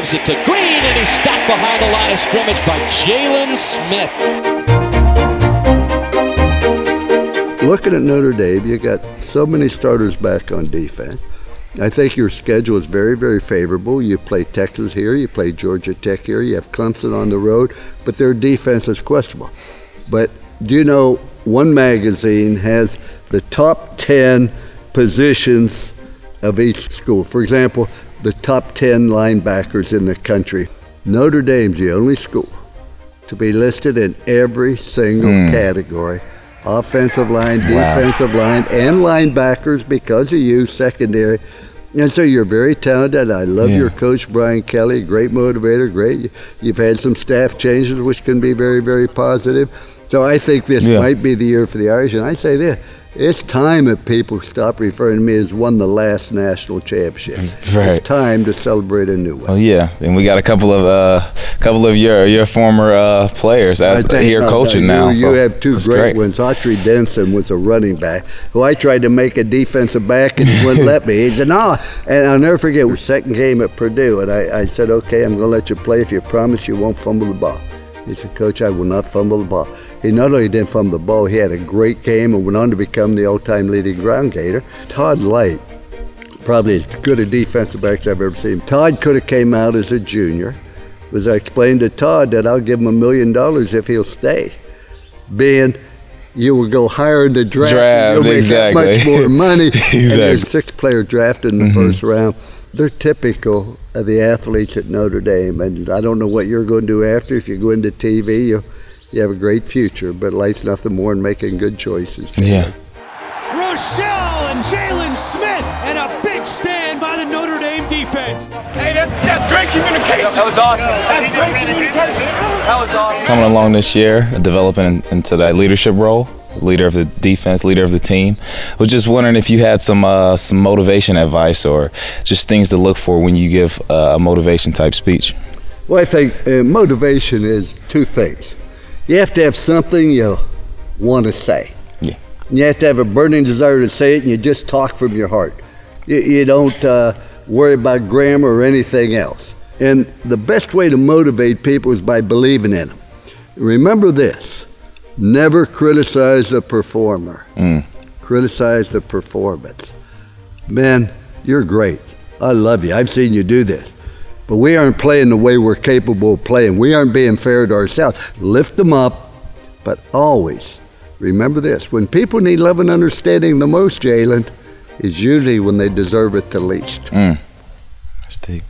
Throws it to Green, and he's stopped behind the line of scrimmage by Jaylon Smith. Looking at Notre Dame, you got so many starters back on defense. I think your schedule is very, very favorable. You play Texas here, you play Georgia Tech here, you have Clemson on the road, but their defense is questionable. But do you know, one magazine has the top 10 positions of each school. For example, the top 10 linebackers in the country. Notre Dame's the only school to be listed in every single category. Offensive line, defensive line, and linebackers because of you, secondary. And so you're very talented. I love your coach, Brian Kelly, great motivator, great. You've had some staff changes, which can be very, very positive. So I think this might be the year for the Irish. And I say this, it's time that people stop referring to me as won the last national championship. Right. It's time to celebrate a new one. Oh yeah, and we got a couple of your former players here coaching now. You have two great ones. Autry Denson was a running back who I tried to make a defensive back and he wouldn't let me. He said no, and I'll never forget our second game at Purdue, and I said, okay, I'm going to let you play if you promise you won't fumble the ball. He said, Coach, I will not fumble the ball. He not only didn't fumble the ball, he had a great game and went on to become the all-time leading ground gainer. Todd Light, probably as good a defensive back as I've ever seen. Todd could have came out as a junior. As I explained to Todd that I'll give him $1 million if he'll stay. Being you will go higher in the draft and you'll make that much more money. And there's 6 players drafted in the first round. They're typical of the athletes at Notre Dame, and I don't know what you're going to do after. If you go into TV, you have a great future, but life's nothing more than making good choices. Yeah. Rochelle and Jaylon Smith, and a big stand by the Notre Dame defense. Hey, that's great communication. That was awesome. That's great communication. That was awesome. Coming along this year, developing into that leadership role, leader of the defense, leader of the team. I was just wondering if you had some motivation advice or just things to look for when you give a motivation type speech. Well, I think motivation is 2 things. You have to have something you want to say. Yeah. You have to have a burning desire to say it, and you just talk from your heart. You don't worry about grammar or anything else. And the best way to motivate people is by believing in them. Remember this, never criticize the performer. Criticize the performance. Man, you're great. I love you. I've seen you do this. But we aren't playing the way we're capable of playing. We aren't being fair to ourselves. Lift them up, but always remember this. When people need love and understanding the most, Jaylon, is usually when they deserve it the least. That's deep.